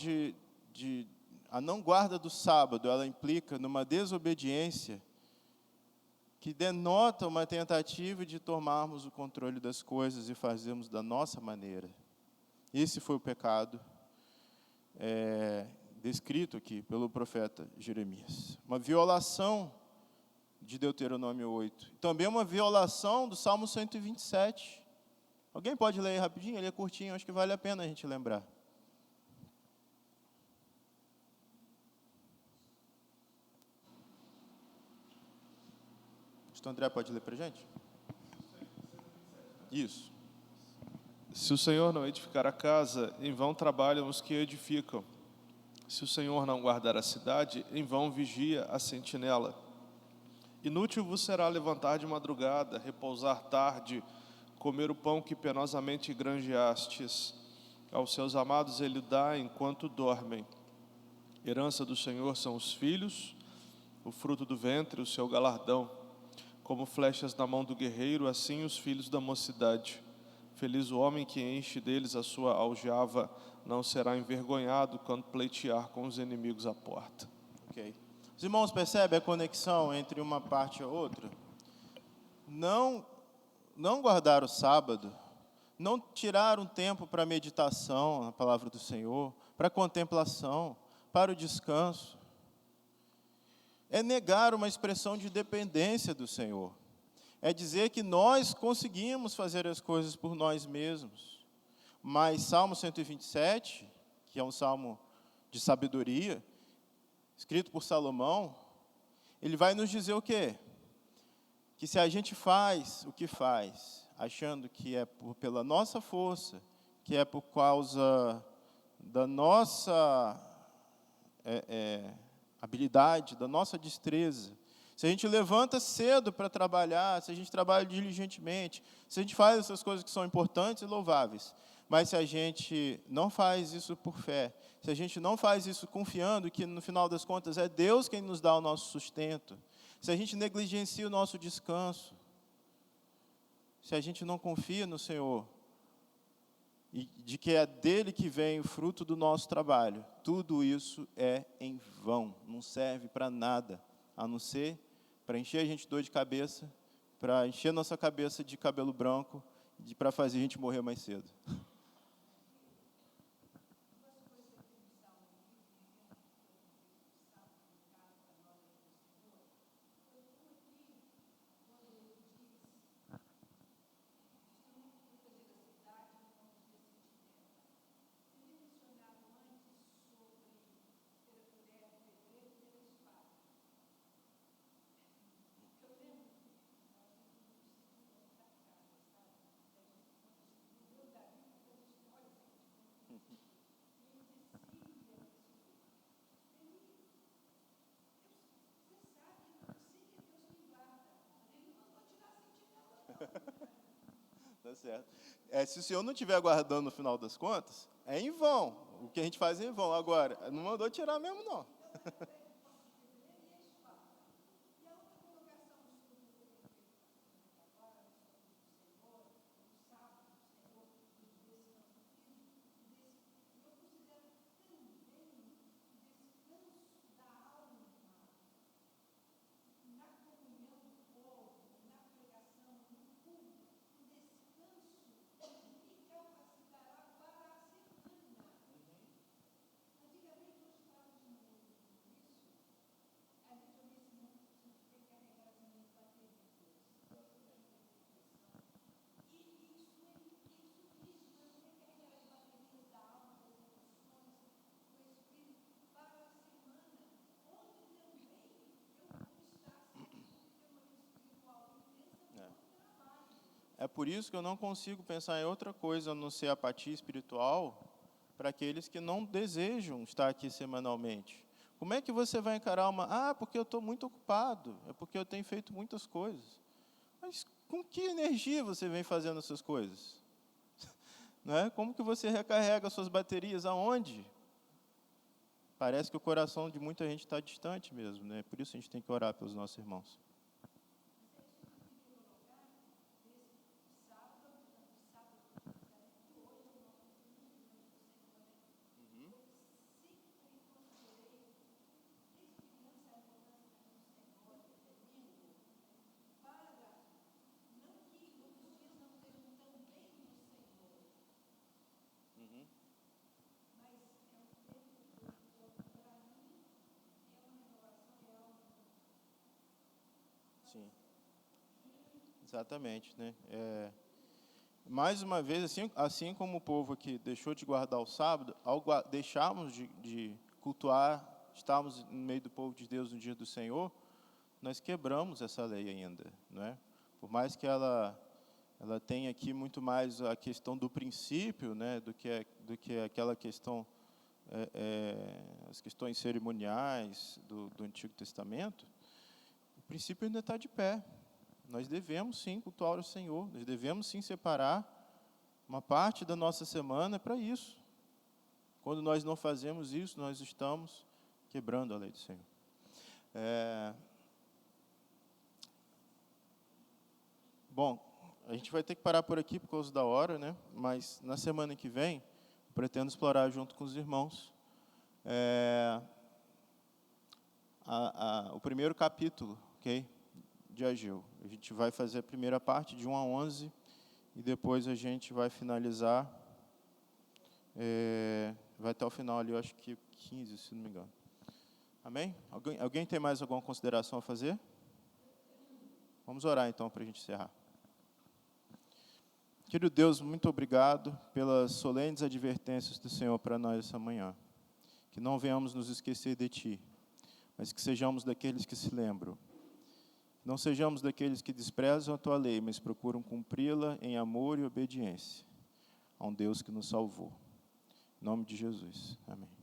a não guarda do sábado, ela implica numa desobediência que denota uma tentativa de tomarmos o controle das coisas e fazermos da nossa maneira. Esse foi o pecado descrito aqui pelo profeta Jeremias. Uma violação de Deuteronômio 8. Também uma violação do Salmo 127. Alguém pode ler aí rapidinho? Ele é curtinho, acho que vale a pena a gente lembrar. Pastor André, pode ler para a gente? Isso. Se o Senhor não edificar a casa, em vão trabalham os que edificam. Se o Senhor não guardar a cidade, em vão vigia a sentinela. Inútil vos será levantar de madrugada, repousar tarde, comer o pão que penosamente granjeastes. Aos seus amados ele dá enquanto dormem. Herança do Senhor são os filhos, o fruto do ventre, o seu galardão. Como flechas na mão do guerreiro, assim os filhos da mocidade. Feliz o homem que enche deles a sua aljava, não será envergonhado quando pleitear com os inimigos à porta. Ok. Os irmãos percebem a conexão entre uma parte e a outra? Não guardar o sábado, não tirar um tempo para meditação na palavra do Senhor, para contemplação, para o descanso, é negar uma expressão de dependência do Senhor. É dizer que nós conseguimos fazer as coisas por nós mesmos. Mas Salmo 127, que é um salmo de sabedoria, escrito por Salomão, ele vai nos dizer o quê? Que se a gente faz o que faz, achando que é pela nossa força, que é por causa da nossa habilidade, da nossa destreza, se a gente levanta cedo para trabalhar, se a gente trabalha diligentemente, se a gente faz essas coisas que são importantes e louváveis, mas se a gente não faz isso por fé, se a gente não faz isso confiando que, no final das contas, é Deus quem nos dá o nosso sustento, se a gente negligencia o nosso descanso, se a gente não confia no Senhor, e de que é dele que vem o fruto do nosso trabalho, tudo isso é em vão, não serve para nada, a não ser para encher a gente de dor de cabeça, para encher nossa cabeça de cabelo branco, para fazer a gente morrer mais cedo. Tá certo. Se o Senhor não estiver guardando no final das contas, é em vão. O que a gente faz é em vão. Agora, não mandou tirar mesmo, não. É por isso que eu não consigo pensar em outra coisa a não ser apatia espiritual para aqueles que não desejam estar aqui semanalmente. Como é que você vai encarar porque eu estou muito ocupado, é porque eu tenho feito muitas coisas. Mas com que energia você vem fazendo essas coisas? Não é? Como que você recarrega suas baterias? Aonde? Parece que o coração de muita gente está distante mesmo, né? Por isso a gente tem que orar pelos nossos irmãos. Sim, exatamente, né? Mais uma vez, assim como o povo aqui deixou de guardar o sábado, ao deixarmos de cultuar, estarmos no meio do povo de Deus no dia do Senhor, nós quebramos essa lei ainda, não é? Por mais que ela tenha aqui muito mais a questão do princípio, né, do que aquela questão, as questões cerimoniais do Antigo Testamento, o princípio ainda está de pé. Nós devemos sim cultuar o Senhor, nós devemos sim separar uma parte da nossa semana para isso. Quando nós não fazemos isso, nós estamos quebrando a lei do Senhor. Bom, a gente vai ter que parar por aqui por causa da hora, né? Mas na semana que vem, eu pretendo explorar junto com os irmãos o primeiro capítulo, ok? De Ageu. A gente vai fazer a primeira parte, de 1 a 11, e depois a gente vai finalizar, vai até o final ali, eu acho que 15, se não me engano. Amém? Alguém tem mais alguma consideração a fazer? Vamos orar então para a gente encerrar. Querido Deus, muito obrigado pelas solenes advertências do Senhor para nós essa manhã. Que não venhamos nos esquecer de Ti, mas que sejamos daqueles que se lembram. Não sejamos daqueles que desprezam a Tua lei, mas procuram cumpri-la em amor e obediência a um Deus que nos salvou. Em nome de Jesus. Amém.